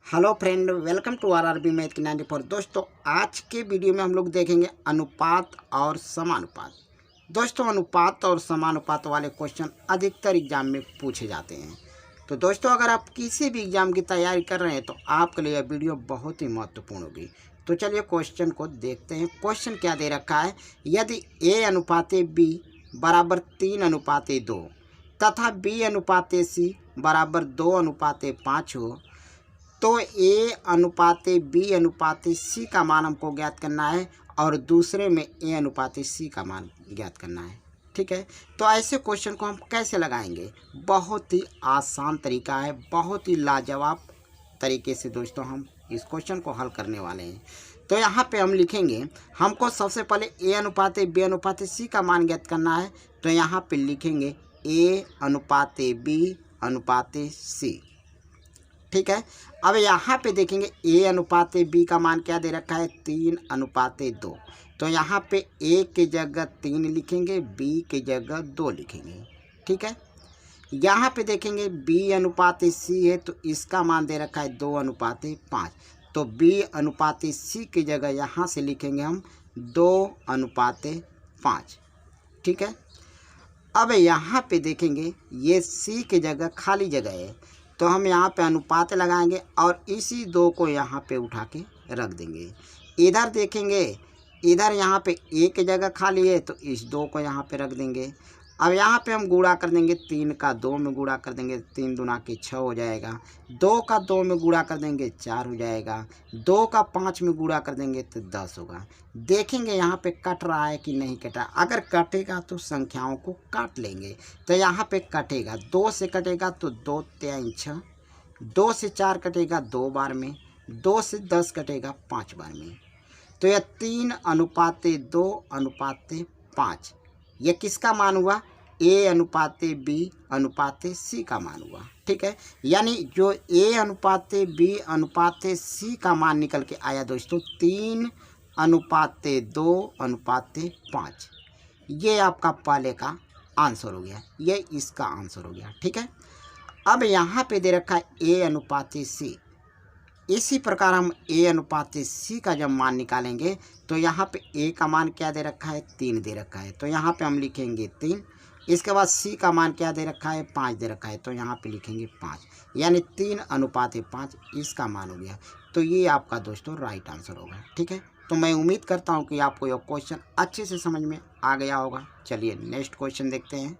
Hello friend, welcome to RRB math की 94। दोस्तों, आज के वीडियो में हम लोग देखेंगे अनुपात और समानुपात। दोस्तों, अनुपात और समानुपात वाले क्वेश्चन अधिकतर एग्जाम में पूछे जाते हैं। तो दोस्तों, अगर आप किसी भी एग्जाम की तैयारी कर रहे हैं तो आपके लिए यह वीडियो बहुत ही महत्वपूर्ण होगी। तो चलिए क्वेश्चन को देखते हैं। क्वेश्चन क्या दे रखा है, यदि a अनुपाते b बराबर 3 अनुपाते 2 तथा b अनुपाते c बराबर 2 अनुपाते 5 हो तो a अनुपाते b अनुपाते c का मान हमको ज्ञात करना है और दूसरे में a अनुपाते c का मान ज्ञात करना है। ठीक है, तो ऐसे क्वेश्चन को हम कैसे लगाएंगे? बहुत ही आसान तरीका है, बहुत ही लाजवाब तरीके से दोस्तों हम इस क्वेश्चन को हल करने वाले हैं। तो यहाँ पे हम लिखेंगे, हमको सबसे पहले a अनुपाते b अनुपाते c का मान ज्ञात करना है। तो यहाँ पे लिखेंगे a अनुपाते b अनुपाते c। ठीक है, अब यहाँ पे देखेंगे a अनुपाते b का मान क्या दे रखा है, 3 अनुपाते 2। तो यहाँ पे a की जगह 3 लिखेंगे, b की जगह 2 लिखेंगे। ठीक है, यहाँ पे देखेंगे b अनुपाते c है तो इसका मान दे रखा है 2 अनुपाते 5। तो b अनुपाते c की जगह यहाँ से लिखेंगे हम 2 अनुपाते 5। ठीक है, अब यहाँ पे देखेंगे ये c की जगह खाली जगह है तो हम यहाँ पे अनुपात लगाएंगे और इसी 2 को यहाँ पे उठा के रख देंगे। इधर देखेंगे, इधर यहाँ पे a की जगह खाली है तो इस 2 को यहाँ पे रख देंगे। अब यहाँ पे हम गुणा कर देंगे, 3 का 2 में गुणा कर देंगे, 3 दूना के 6 हो जाएगा। 2 का 2 में गुणा कर देंगे, 4 हो जाएगा। 2 का 5 में गुणा कर देंगे तो 10 होगा। देखेंगे यहाँ पे कट रहा है कि नहीं कटा। अगर कटेगा तो संख्याओं को काट लेंगे। तो यहाँ पे कटेगा, 2 से कटेगा तो 2 3 6, 2 से 4 कटेगा 2 बार में, 2 से 10 कटेगा 5 बार में। तो यह 3 अनुपाते 2 अनुपाते 5 ये किसका मान हुआ? a अनुपाते b अनुपाते c का मान हुआ। ठीक है, यानी जो a अनुपाते b अनुपाते c का मान निकल के आया दोस्तों 3 अनुपाते 2 अनुपाते 5। ये आपका पहले का आंसर हो गया, ये इसका आंसर हो गया। ठीक है, अब यहाँ पे दे रखा है a अनुपाते c। इसी प्रकार हम a अनुपाते c का जब मान निकालेंगे तो यहाँ पे a का मान क्या दे रखा है, 3 दे रखा है। तो यहाँ पे हम लिखेंगे 3। इसके बाद c का मान क्या दे रखा है, 5 दे रखा है। तो यहाँ पे लिखेंगे 5, यानी 3 अनुपाते 5 इसका मान हो गया। तो ये आपका दोस्तों राइट आंसर होगा। ठीक है, तो मैं उम्मीद करता हूँ कि आपको यह क्वेश्चन अच्छे से समझ में आ गया होगा। चलिए नेक्स्ट क्वेश्चन देखते हैं।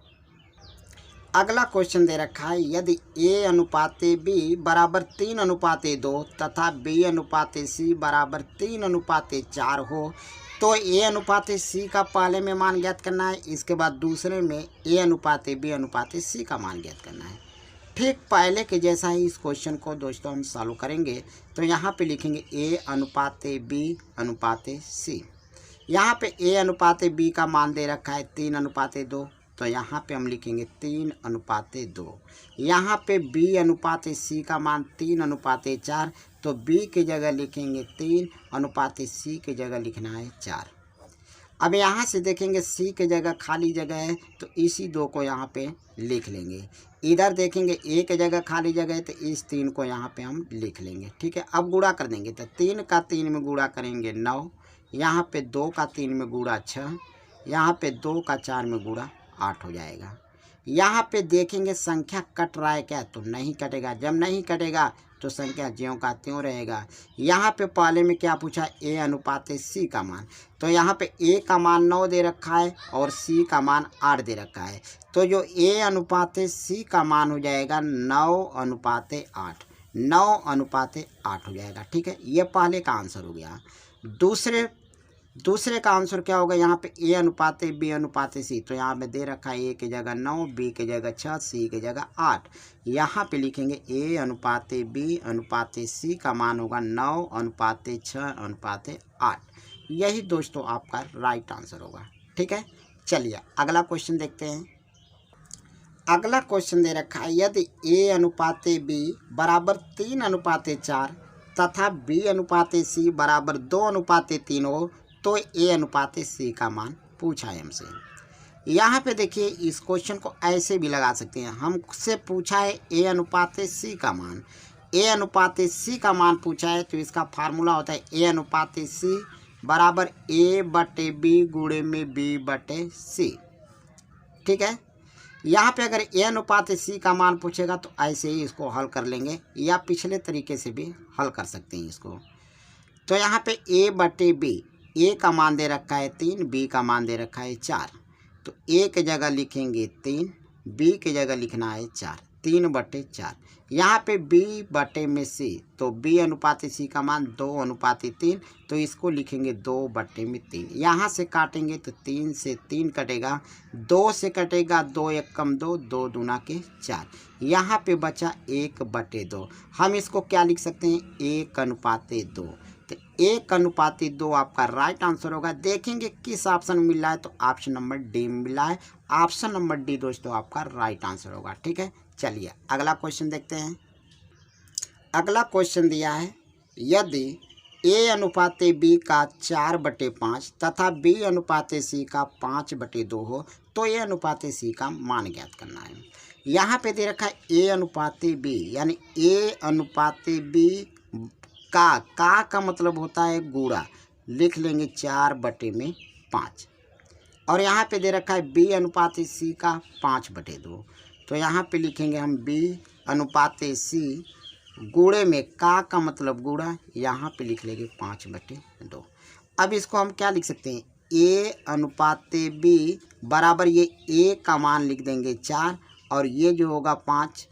अगला क्वेश्चन दे रखा है, यदि a अनुपाते b बराबर 3 अनुपाते 2 तथा b अनुपाते c बराबर 3 अनुपाते 4 हो तो a अनुपाते c का पहले में मान ज्ञात करना है। इसके बाद दूसरे में a अनुपाते b अनुपाते c का मान ज्ञात करना है। ठीक पहले के जैसा ही इस क्वेश्चन को दोस्तों हम सॉल्व करेंगे। तो यहाँ पे लिखेंगे a अनुपाते b अनुपाते c। यहाँ पे a अनुपाते b का मान दे रखा है 3 अनुपाते 2। तो यहाँ पे हम लिखेंगे 3 अनुपाते 2। यहाँ पे b अनुपाते c का मान 3 अनुपाते 4। तो b की जगह लिखेंगे 3, अनुपाते c की जगह लिखना है 4। अब यहाँ से देखेंगे c की जगह खाली जगह है तो इसी 2 को यहाँ पे लिख लेंगे। इधर देखेंगे a की जगह खाली जगह है तो इस 3 को यहाँ पे हम लिख लेंगे। ठीक है, अब गुणा कर देंगे तो 3 का 3 में गुणा करेंगे 9, यहाँ पे 2 का 3 में गुणा 6, यहाँ पे 2 का 4 में गुणा 8 हो जाएगा। यहाँ पे देखेंगे संख्या कट रहा है क्या, तो नहीं कटेगा। जब नहीं कटेगा तो संख्या ज्यों का त्यों रहेगा। यहाँ पे पहले में क्या पूछा, a अनुपाते c का मान। तो यहाँ पे a का मान 9 दे रखा है और c का मान 8 दे रखा है। तो जो a अनुपाते c का मान हो जाएगा 9 अनुपाते 8, 9 अनुपाते 8 हो जाएगा। ठीक है, ये पहले का आंसर हो गया। दूसरे का आंसर क्या होगा, यहाँ पे a अनुपाते b अनुपाते c। तो यहाँ पे दे रखा है a की जगह 9, b की जगह 6, c की जगह 8। यहाँ पे लिखेंगे a अनुपाते b अनुपाते c का मान होगा 9 अनुपाते 6 अनुपाते 8। यही दोस्तों आपका राइट आंसर होगा। ठीक है, चलिए अगला क्वेश्चन देखते हैं। अगला क्वेश्चन दे रखा है, यदि a अनुपाते b बराबर 3 अनुपाते 4 तथा b अनुपाते c बराबर 2 अनुपाते 3 हो तो a अनुपाते c का मान पूछा है हमसे। यहाँ पे देखिए इस क्वेश्चन को ऐसे भी लगा सकते हैं। हमसे पूछा है a अनुपाते c का मान। ए अनुपात सी का मान पूछा है तो इसका फार्मूला होता है ए अनुपात सी बराबर ए बटे बी गुणे में बी बटे सी। ठीक है, यहाँ पे अगर ए अनुपात सी का मान पूछेगा तो ऐसे ही इसको हल कर लेंगे या पिछले तरीके से भी हल कर सकते हैं इसको। तो यहाँ पे ए बटे बी, ए का मान दे रखा है 3, बी का मान दे रखा है 4, तो ए की जगह लिखेंगे 3, बी की जगह लिखना है 4, 3/4। यहाँ पे बी बटे में सी, तो बी अनुपात सी का मान 2/3, तो इसको लिखेंगे 2/3। यहाँ से काटेंगे तो 3 से 3 कटेगा, 2 से कटेगा 2 1 कम 2, 2 दूना के 4। यहाँ पे बचा 1/2। हम इसको क्या लिख सकते हैं 1/2। तो 1/2 आपका राइट आंसर होगा। देखेंगे किस ऑप्शन में मिल रहा है, तो ऑप्शन नंबर डी में मिला है। ऑप्शन नंबर डी दोस्तों आपका राइट आंसर होगा। ठीक है, चलिए अगला क्वेश्चन देखते हैं। अगला क्वेश्चन दिया है यदि ए अनुपात बी का 4/5 तथा बी अनुपात सी का 5/2 हो तो ए अनुपात सी का मान ज्ञात करना है। यहाँ पे दे रखा है ए अनुपात बी, यानी ए अनुपात बी का मतलब होता है गुणा, लिख लेंगे 4/5। और यहाँ पे दे रखा है बी अनुपात सी का 5/2, तो यहाँ पे लिखेंगे हम बी अनुपात सी गुणे में का मतलब गुणा, यहाँ पे लिख लेंगे 5/2। अब इसको हम क्या लिख सकते हैं ए अनुपात बी बराबर ये ए का मान लिख देंगे 4 और ये जो होगा 5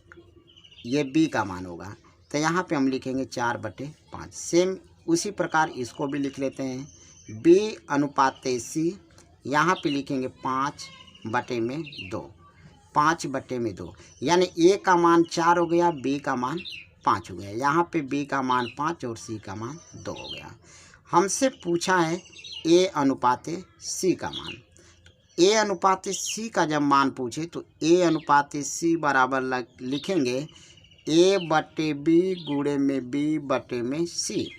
ये बी का मान होगा, तो यहाँ पे हम लिखेंगे 4/5। सेम उसी प्रकार इसको भी लिख लेते हैं बी अनुपात सी, यहाँ पे लिखेंगे 5/2, 5/2, यानी ए का मान 4 हो गया, बी का मान 5 हो गया। यहाँ पे बी का मान 5 और सी का मान 2 हो गया। हमसे पूछा है ए अनुपात सी का मान। ए अनुपात सी का जब मान पूछे तो ए अनुपात सी बराबर लिखेंगे ए बटे बी गुणे में बी बटे में सी।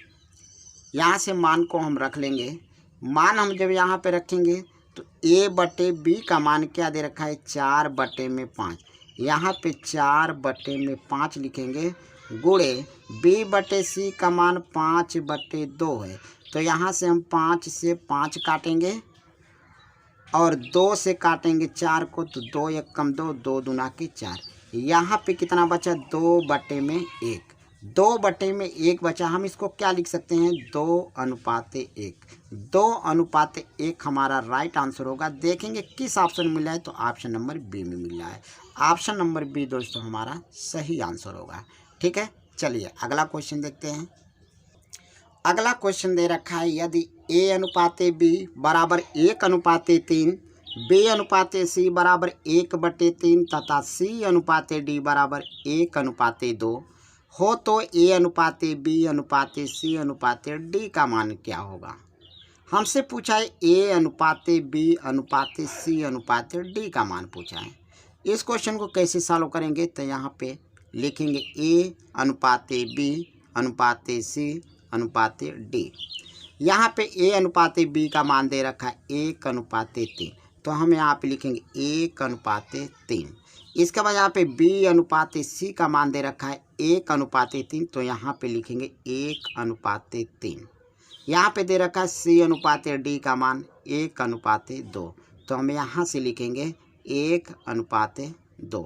यहाँ से मान को हम रख लेंगे। मान हम जब यहाँ पे रखेंगे तो ए बटे बी का मान क्या दे रखा है 4/5, यहाँ पे 4/5 लिखेंगे गुणे बी बटे सी का मान 5/2 है, तो यहाँ से हम 5 से 5 काटेंगे और 2 से काटेंगे 4 को, तो 2 1 कम 2, 2 दूना के 4। यहाँ पे कितना बचा 2/1, 2/1 बचा। हम इसको क्या लिख सकते हैं 2/1। 2/1 हमारा राइट आंसर होगा। देखेंगे किस ऑप्शन में मिला है, तो ऑप्शन नंबर बी में मिला है। ऑप्शन नंबर बी दोस्तों हमारा सही आंसर होगा। ठीक है, चलिए अगला क्वेश्चन देखते हैं। अगला क्वेश्चन दे रखा है यदि ए अनुपात बी बराबर 1/3, बी अनुपात सी बराबर 1/3 तथा सी अनुपात डी बराबर 1/2 हो तो ए अनुपात बी अनुपात सी अनुपात डी का मान क्या होगा। हमसे पूछा है ए अनुपात बी अनुपात सी अनुपात डी का मान पूछा है। इस क्वेश्चन को कैसे सॉल्व करेंगे, तो यहाँ पे लिखेंगे ए अनुपात बी अनुपात सी अनुपात डी। यहाँ पे ए अनुपात बी का मान दे रखा है 1/3, तो हम यहाँ पे लिखेंगे 1/3। इसके बाद यहाँ पे बी अनुपात सी का मान दे रखा है 1/3, तो यहाँ पे लिखेंगे 1/3। यहाँ पे दे रखा है सी अनुपात डी का मान 1/2, तो हम यहाँ से लिखेंगे 1/2।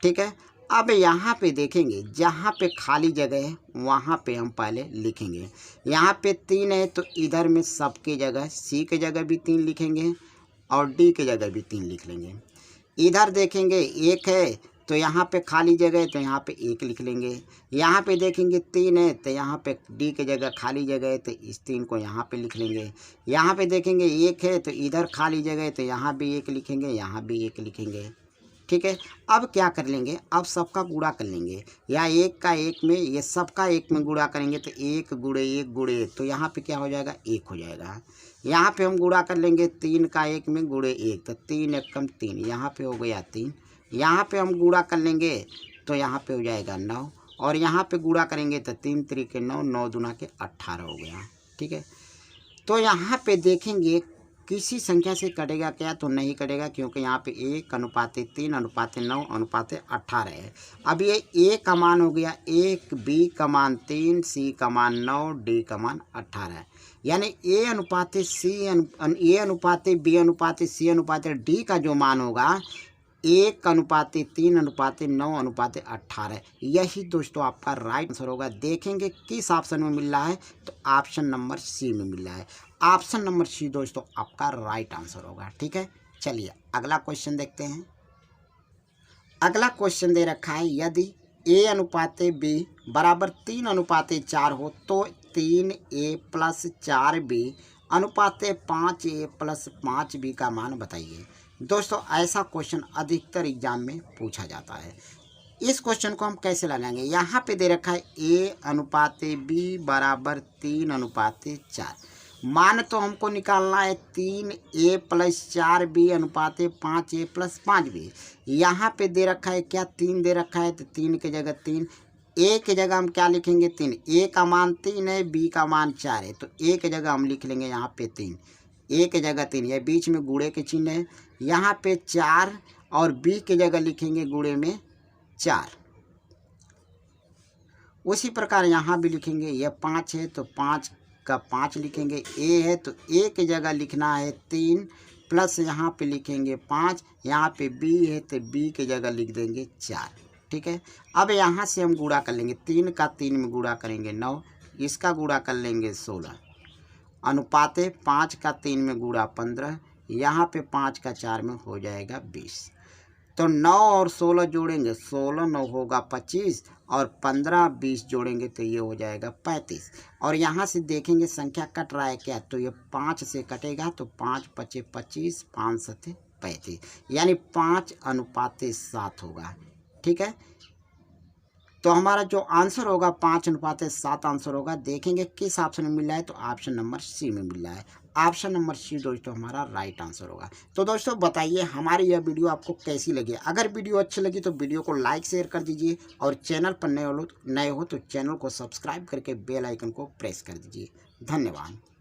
ठीक है, अब यहाँ पे देखेंगे जहाँ पे खाली जगह है वहाँ पे हम पहले लिखेंगे। यहाँ पे 3 है तो इधर में सबके जगह सी के जगह भी 3 लिखेंगे और डी के जगह भी 3 लिख लेंगे। इधर देखेंगे 1 है तो यहाँ पे खाली जगह है तो यहाँ पे 1 लिख लेंगे। यहाँ पे देखेंगे 3 है तो यहाँ पे डी के जगह खाली जगह है तो इस 3 को यहाँ पे लिख लेंगे। यहाँ पे देखेंगे 1 है तो इधर खाली जगह है तो यहाँ भी 1 लिखेंगे, यहाँ भी 1 लिखेंगे। ठीक है, अब क्या कर लेंगे, अब सबका गुणा कर लेंगे, या 1 का 1 में, ये सबका 1 में गुणा करेंगे तो 1 गुणे 1 गुणे 1, तो यहाँ पे क्या हो जाएगा 1 हो जाएगा। यहाँ पे हम गुणा कर लेंगे 3 का 1 में गुणे 1, तो 3 1 कम 3, यहाँ पे हो गया 3। यहाँ पे हम गुणा कर लेंगे तो यहाँ पे हो जाएगा 9, और यहाँ पे गुणा करेंगे तो 3 3 9, 9 दूना के 18 हो गया। ठीक है, तो यहाँ पे देखेंगे किसी संख्या से कटेगा क्या, तो नहीं कटेगा, क्योंकि यहाँ पे 1:3:9:18 है। अब ये ए का मान हो गया 1, बी का मान 3, सी का मान 9, डी का मान 18 है। यानी ए अनुपात बी अनुपात सी अनुपात डी का जो मान होगा 1:3:9:18, यही दोस्तों आपका राइट आंसर होगा। देखेंगे किस ऑप्शन में मिल रहा है, तो ऑप्शन नंबर सी में मिल रहा है। ऑप्शन नंबर सी दोस्तों आपका राइट आंसर होगा। ठीक है, चलिए अगला क्वेश्चन देखते हैं। अगला क्वेश्चन दे रखा है, यदि ए अनुपात बी बराबर 3:4 हो तो 3a + 4b अनुपात 5a + 5b का मान बताइए। दोस्तों ऐसा क्वेश्चन अधिकतर एग्जाम में पूछा जाता है। इस क्वेश्चन को हम कैसे लगाएंगे, यहाँ पे दे रखा है a अनुपात b बराबर 3:4। मान तो हमको निकालना है 3a + 4b अनुपात 5a + 5b। यहाँ पे दे रखा है क्या, 3 दे रखा है, तो 3 की जगह 3, a की जगह हम क्या लिखेंगे 3, a का मान 3 है, b का मान 4 है, तो a की जगह हम लिख लेंगे यहाँ पे 3, a की जगह 3, यह बीच में गुणे के चिन्ह है, यहाँ पे 4 और b की जगह लिखेंगे गुणे में 4। उसी प्रकार यहाँ भी लिखेंगे, यह 5 है तो 5 का 5 लिखेंगे, a है तो a की जगह लिखना है 3 प्लस यहाँ पे लिखेंगे 5, यहाँ पे b है तो b की जगह लिख देंगे 4। ठीक है, अब यहाँ से हम गुणा कर लेंगे, 3 का 3 में गुणा करेंगे 9, इसका गुणा कर लेंगे 16, अनुपात 5 का 3 में गुणा 15, यहाँ पे 5 का 4 में हो जाएगा 20। तो 9 और 16 जोड़ेंगे, 16 9 होगा 25 और 15 20 जोड़ेंगे तो ये हो जाएगा 35। और यहाँ से देखेंगे संख्या कट रहा है क्या, तो ये 5 से कटेगा तो 5 × 5 = 25, 5 × 7 = 35, यानी 5:7 होगा। ठीक है, तो हमारा जो आंसर होगा 5:7 आंसर होगा। देखेंगे किस ऑप्शन में मिल रहा है, तो ऑप्शन नंबर सी में मिल रहा है। ऑप्शन नंबर सी दोस्तों हमारा राइट आंसर होगा। तो दोस्तों बताइए हमारी यह वीडियो आपको कैसी लगी। अगर वीडियो अच्छी लगी तो वीडियो को लाइक शेयर कर दीजिए, और चैनल पर नए हो तो चैनल को सब्सक्राइब करके बेल आइकन को प्रेस कर दीजिए। धन्यवाद।